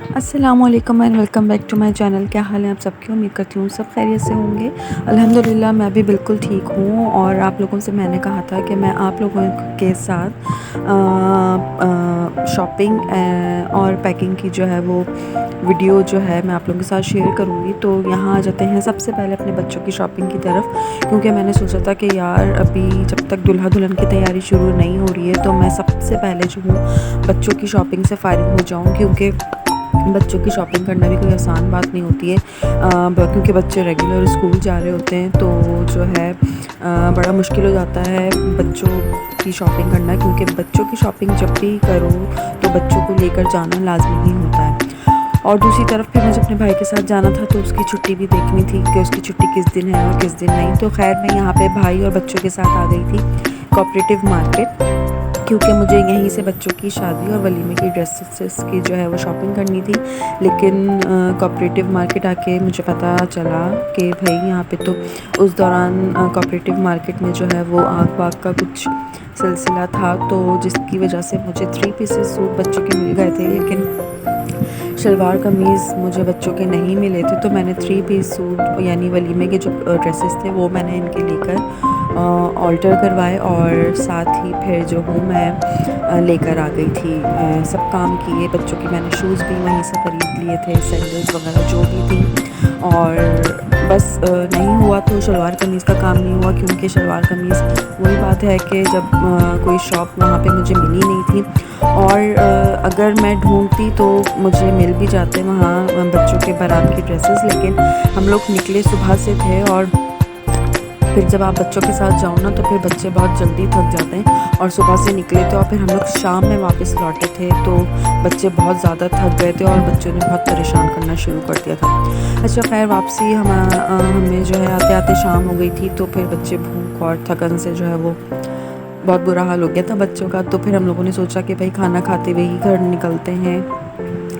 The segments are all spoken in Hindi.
अस्सलामुअलैकुम and welcome back to my channel. क्या हाल है आप सबकी? उम्मीद करती हूँ सब खैरियत से होंगे। अल्हम्दुलिल्लाह मैं भी बिल्कुल ठीक हूँ। और आप लोगों से मैंने कहा था कि मैं आप लोगों के साथ शॉपिंग और पैकिंग की जो है वो वीडियो जो है मैं आप लोगों के साथ शेयर करूँगी। तो यहाँ आ जाते हैं सबसे पहले अपने बच्चों की शॉपिंग की तरफ, क्योंकि मैंने सोचा था कि यार अभी जब तक दूल्हा दुल्हन की तैयारी शुरू नहीं हो रही है तो मैं सबसे पहले जो हूँ बच्चों की शॉपिंग से फ़ारिग हो जाऊँ, क्योंकि बच्चों की शॉपिंग करना भी कोई आसान बात नहीं होती है। क्योंकि बच्चे रेगुलर स्कूल जा रहे होते हैं तो जो है बड़ा मुश्किल हो जाता है बच्चों की शॉपिंग करना, क्योंकि बच्चों की शॉपिंग जब भी करो तो बच्चों को लेकर जाना लाजमी ही होता है। और दूसरी तरफ फिर मुझे अपने भाई के साथ जाना था तो उसकी छुट्टी भी देखनी थी कि उसकी छुट्टी किस दिन है और किस दिन नहीं। तो खैर मैं यहाँ पे भाई और बच्चों के साथ आ गई थी कोऑपरेटिव मार्केट, क्योंकि मुझे यहीं से बच्चों की शादी और वलीमे की ड्रेसेस की जो है वो शॉपिंग करनी थी। लेकिन कोऑपरेटिव मार्केट आके मुझे पता चला कि भाई यहाँ पे तो उस दौरान कोऑपरेटिव मार्केट में जो है वो आग बाग का कुछ सिलसिला था, तो जिसकी वजह से मुझे 3 पीसेस सूट बच्चों के मिल गए थे, लेकिन शलवार कमीज़ मुझे बच्चों के नहीं मिले थे। तो मैंने 3 पीस सूट यानी वलीमे के जो ड्रेसेस थे वो मैंने इनके लेकर ऑल्टर करवाए, और साथ ही फिर जो हूँ मैं लेकर आ गई थी। सब काम किए, बच्चों की मैंने शूज़ भी वहीं से ख़रीद लिए थे, सैंडल्स वगैरह जो भी थी। और बस नहीं हुआ तो शलवार कमीज़ का काम नहीं हुआ, क्योंकि शलवार कमीज़ वही बात है कि जब कोई शॉप वहाँ पे मुझे मिली नहीं थी, और अगर मैं ढूंढती तो मुझे मिल भी जाते वहाँ बच्चों के बारात की ड्रेसेस। लेकिन हम लोग निकले सुबह से थे, और फिर जब आप बच्चों के साथ जाओ ना तो फिर बच्चे बहुत जल्दी थक जाते हैं, और सुबह से निकले थे और फिर हम लोग शाम में वापस लौटे थे तो बच्चे बहुत ज़्यादा थक गए थे और बच्चों ने बहुत परेशान करना शुरू कर दिया था। अच्छा खैर वापसी हमें जो है आते आते शाम हो गई थी, तो फिर बच्चे भूख और थकन से जो है वो बहुत बुरा हाल हो गया था बच्चों का। तो फिर हम लोगों ने सोचा कि भाई खाना खाते हुए ही घर निकलते हैं,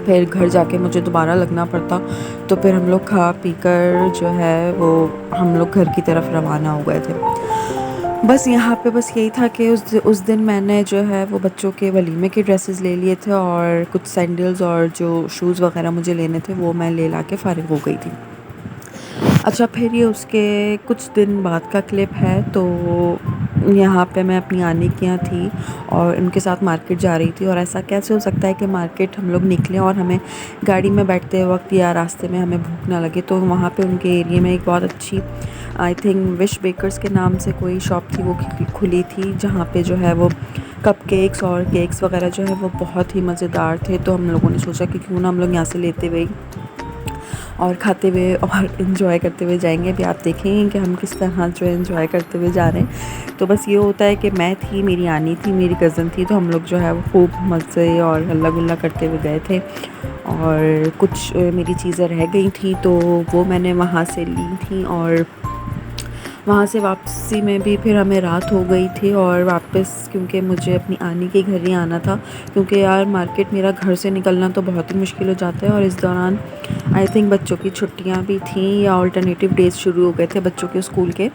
फिर घर जाके मुझे दोबारा लगना पड़ता। तो फिर हम लोग खा पी कर जो है वो हम लोग घर की तरफ रवाना हो गए थे। बस यहाँ पे बस यही था कि उस दिन मैंने जो है वो बच्चों के वलीमे के ड्रेसेस ले लिए थे, और कुछ सैंडल्स और जो शूज़ वगैरह मुझे लेने थे वो मैं ले ला के फ़ारिग हो गई थी। अच्छा फिर ये उसके कुछ दिन बाद का क्लिप है। तो यहाँ पे मैं अपनी आने के यहाँ थी और उनके साथ मार्केट जा रही थी, और ऐसा कैसे हो सकता है कि मार्केट हम लोग निकले और हमें गाड़ी में बैठते वक्त या रास्ते में हमें भूख ना लगे। तो वहाँ पे उनके एरिया में एक बहुत अच्छी आई थिंक विश बेकर्स के नाम से कोई शॉप थी, वो खुली थी, जहाँ पे जो है वो कप केक्स और केक्स वगैरह जो है वो बहुत ही मज़ेदार थे। तो हम लोगों ने सोचा कि क्यों ना हम लोग यहाँ से लेते हुए और खाते हुए और इन्जॉय करते हुए जाएंगे। अभी आप देखेंगे कि हम किस तरह जो है इन्जॉय करते हुए जा रहे हैं। तो बस ये होता है कि मैं थी, मेरी आनी थी, मेरी कज़न थी, तो हम लोग जो है वो खूब मज़े और हल्ला गुल्ला करते हुए गए थे। और कुछ मेरी चीज़ें रह गई थी तो वो मैंने वहाँ से ली थी, और वहाँ से वापसी में भी फिर हमें रात हो गई थी। और वापस क्योंकि मुझे अपनी आनी के घर ही आना था, क्योंकि यार मार्केट मेरा घर से निकलना तो बहुत ही मुश्किल हो जाता है, और इस दौरान आई थिंक बच्चों की छुट्टियाँ भी थीं या अल्टरनेटिव डेज़ शुरू हो गए थे बच्चों के स्कूल के।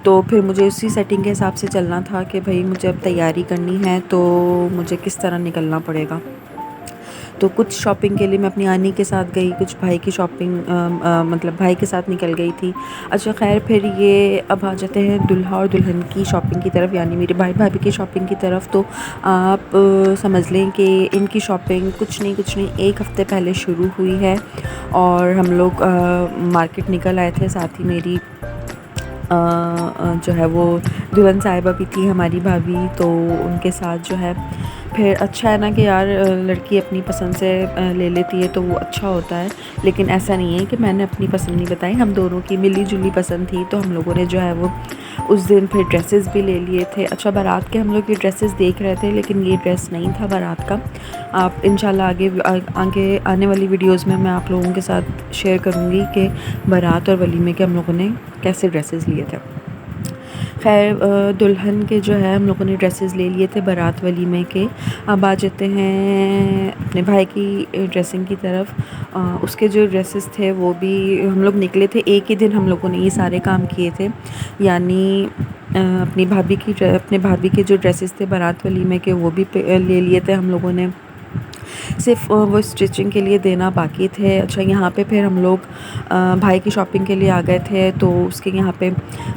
तो फिर मुझे उसी सेटिंग के हिसाब से चलना था कि भाई मुझे अब तैयारी करनी है तो मुझे किस तरह निकलना पड़ेगा। तो कुछ शॉपिंग के लिए मैं अपनी आनी के साथ गई, कुछ भाई की शॉपिंग मतलब भाई के साथ निकल गई थी। अच्छा खैर फिर ये अब आ जाते हैं दूल्हा और दुल्हन की शॉपिंग की तरफ, यानी मेरे भाई भाभी की शॉपिंग की तरफ। तो आप समझ लें कि इनकी शॉपिंग कुछ नहीं 1 हफ़्ते पहले शुरू हुई है, और हम लोग मार्केट निकल आए थे। साथ ही मेरी जो है वो दुल्हन साहिबा भी थी, हमारी भाभी, तो उनके साथ जो है फिर अच्छा है ना कि यार लड़की अपनी पसंद से ले लेती है तो वो अच्छा होता है। लेकिन ऐसा नहीं है कि मैंने अपनी पसंद नहीं बताई, हम दोनों की मिली जुली पसंद थी। तो हम लोगों ने जो है वो उस दिन फिर ड्रेसेस भी ले लिए थे। अच्छा बारात के हम लोग ये ड्रेसेस देख रहे थे, लेकिन ये ड्रेस नहीं था बारात का। आप इंशाल्लाह आगे आने वाली वीडियोज़ में मैं आप लोगों के साथ शेयर करूँगी कि बारात और वलीमे के हम लोगों ने कैसे ड्रेसेस लिए थे। खैर दुल्हन के जो है हम लोगों ने ड्रेसेस ले लिए थे बारात वलीमे के। अब आ जाते हैं अपने भाई की ड्रेसिंग की तरफ। उसके जो ड्रेसेस थे वो भी हम लोग निकले थे, एक ही दिन हम लोगों ने ये सारे काम किए थे। यानी अपने भाभी के जो ड्रेसेस थे बारात वलीमे के वो भी ले लिए थे हम लोगों ने। सिर्फ़ वो स्टिचिंग के लिए देना बाकी थे। अच्छा, यहाँ पे फिर हम लोग भाई की शॉपिंग के लिए आ गए थे, तो उसके यहाँ पे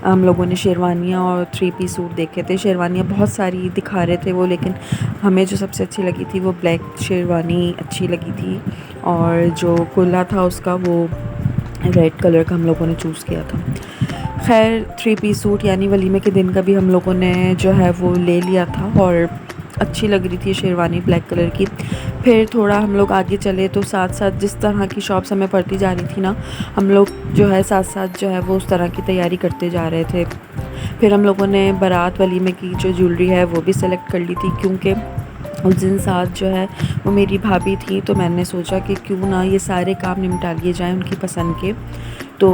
हम लोगों ने शेरवानियाँ और 3 पीस सूट देखे थे। शेरवानियाँ बहुत सारी दिखा रहे थे वो, लेकिन हमें जो सबसे अच्छी लगी थी वो ब्लैक शेरवानी अच्छी लगी थी, और जो कुर्ता था उसका वो रेड कलर का हम लोगों ने चूज़ किया था। ख़ैर 3 पीस सूट यानी वलीमे के दिन का भी हम लोगों ने जो है वो ले लिया था, और अच्छी लग रही थी शेरवानी ब्लैक कलर की। फिर थोड़ा हम लोग आगे चले तो साथ-साथ जिस तरह की शॉप्स हमें पड़ती जा रही थी ना, हम लोग जो है साथ-साथ जो है वो उस तरह की तैयारी करते जा रहे थे। फिर हम लोगों ने बारात वलीमे की जो ज्वेलरी है वो भी सेलेक्ट कर ली थी, क्योंकि उस दिन साथ जो है वो मेरी भाभी थी, तो मैंने सोचा कि क्यों ना ये सारे काम निपटा लिए जाएँ उनकी पसंद के। तो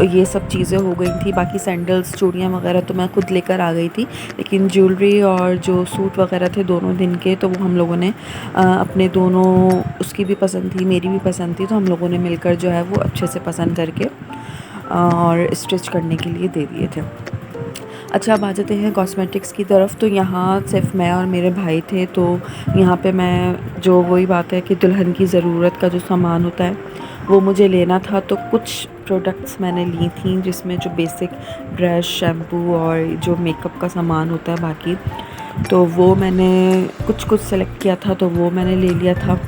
ये सब चीज़ें हो गई थी। बाकी सैंडल्स, चूड़ियाँ वगैरह तो मैं खुद लेकर आ गई थी, लेकिन ज्वेलरी और जो सूट वगैरह थे दोनों दिन के, तो वो हम लोगों ने अपने दोनों, उसकी भी पसंद थी मेरी भी पसंद थी, तो हम लोगों ने मिलकर जो है वो अच्छे से पसंद करके और स्टिच करने के लिए दे दिए थे। अच्छा, अब आ जाते हैं कॉस्मेटिक्स की तरफ। तो यहाँ सिर्फ मैं और मेरे भाई थे, तो यहाँ पे मैं जो वही बात है कि दुल्हन की ज़रूरत का जो सामान होता है वो मुझे लेना था, तो कुछ प्रोडक्ट्स मैंने ली थी, जिसमें जो बेसिक ब्रश, शैम्पू और जो मेकअप का सामान होता है बाकी, तो वो मैंने कुछ सेलेक्ट किया था, तो वो मैंने ले लिया था।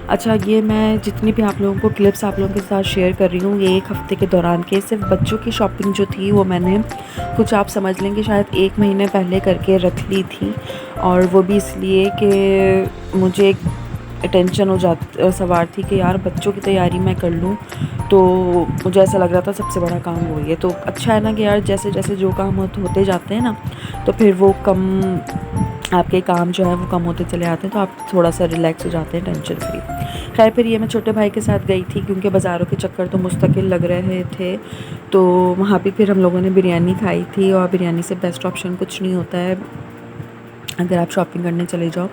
अच्छा, ये मैं जितनी भी आप लोगों को क्लिप्स आप लोगों के साथ शेयर कर रही हूँ, ये 1 हफ़्ते के दौरान के सिर्फ बच्चों की शॉपिंग जो थी वो मैंने कुछ, आप समझ लें कि शायद 1 महीने पहले करके रख ली थी, और वो भी इसलिए कि मुझे एक टेंशन सवार थी कि यार बच्चों की तैयारी मैं कर लूँ, तो मुझे ऐसा लग रहा था सबसे बड़ा काम वही है। तो अच्छा है ना कि यार जैसे जो काम होते जाते हैं ना, तो फिर वो कम, आपके काम जो है वो कम होते चले आते हैं, तो आप थोड़ा सा रिलैक्स हो जाते हैं, टेंशन फ्री। खैर फिर ये मैं छोटे भाई के साथ गई थी, क्योंकि बाज़ारों के चक्कर तो मुस्तकिल लग रहे थे, तो वहाँ पे फिर हम लोगों ने बिरयानी खाई थी, और बिरयानी से बेस्ट ऑप्शन कुछ नहीं होता है अगर आप शॉपिंग करने चले जाओ।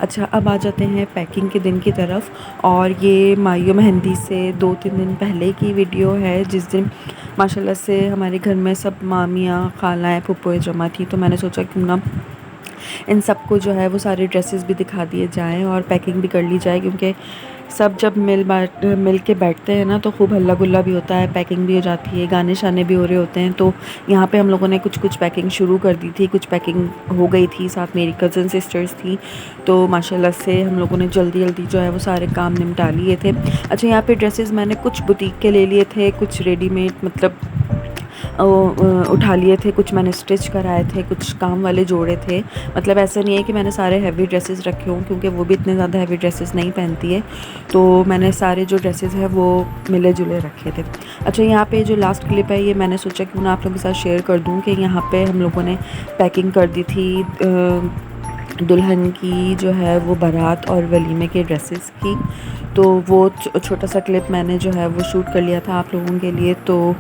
अच्छा, अब आ जाते हैं पैकिंग के दिन की तरफ, और ये माहियो मेहंदी से 2-3 दिन पहले की वीडियो है, जिस दिन माशाल्लाह से हमारे घर में सब मामियाँ, खालाएँ, फूफोएँ जमा थी, तो मैंने सोचा क्यों ना इन सबको जो है वो सारे ड्रेसेस भी दिखा दिए जाएँ और पैकिंग भी कर ली जाए, क्योंकि सब जब मिल के बैठते हैं ना, तो खूब हल्ला गुल्ला भी होता है, पैकिंग भी हो जाती है, गाने शाने भी हो रहे होते हैं। तो यहाँ पे हम लोगों ने कुछ पैकिंग शुरू कर दी थी, कुछ पैकिंग हो गई थी, साथ मेरी कज़न सिस्टर्स थी, तो माशाल्लाह से हम लोगों ने जल्दी जो है वो सारे काम निपटा लिए थे। अच्छा, यहाँ पे ड्रेसेस मैंने कुछ बुटीक के ले लिए थे, कुछ रेडीमेड मतलब उठा लिए थे, कुछ मैंने स्टिच कराए थे, कुछ काम वाले जोड़े थे। मतलब ऐसा नहीं है कि मैंने सारे हैवी ड्रेसेस रखे हों, क्योंकि वो भी इतने ज़्यादा हैवी ड्रेसेस नहीं पहनती है, तो मैंने सारे जो ड्रेसेस हैं वो मिले जुले रखे थे। अच्छा, यहाँ पे जो लास्ट क्लिप है ये मैंने सोचा क्यों ना आप लोगों के साथ शेयर कर दूँ, कि यहाँ पे हम लोगों ने पैकिंग कर दी थी दुल्हन की जो है वो बारात और वलीमे के ड्रेसेस की, तो वो छोटा सा क्लिप मैंने जो है वो शूट कर लिया था आप लोगों के लिए। तो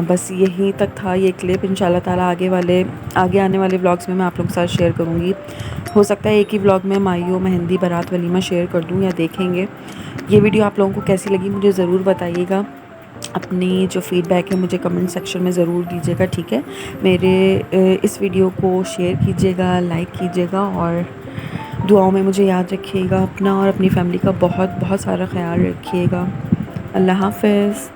बस यहीं तक था ये क्लिप। इंशाल्लाह ताला आगे आने वाले व्लॉग्स में मैं आप लोगों के साथ शेयर करूँगी। हो सकता है एक ही व्लॉग में माहियो मेहंदी बारात वलीमा शेयर कर दूँ, या देखेंगे। ये वीडियो आप लोगों को कैसी लगी मुझे ज़रूर बताइएगा। अपनी जो फ़ीडबैक है मुझे कमेंट सेक्शन में ज़रूर दीजिएगा, ठीक है। मेरे इस वीडियो को शेयर कीजिएगा, लाइक कीजिएगा, और दुआओं में मुझे याद रखिएगा। अपना और अपनी फ़ैमिली का बहुत बहुत सारा ख़्याल रखिएगा। अल्लाह हाफ़िज़।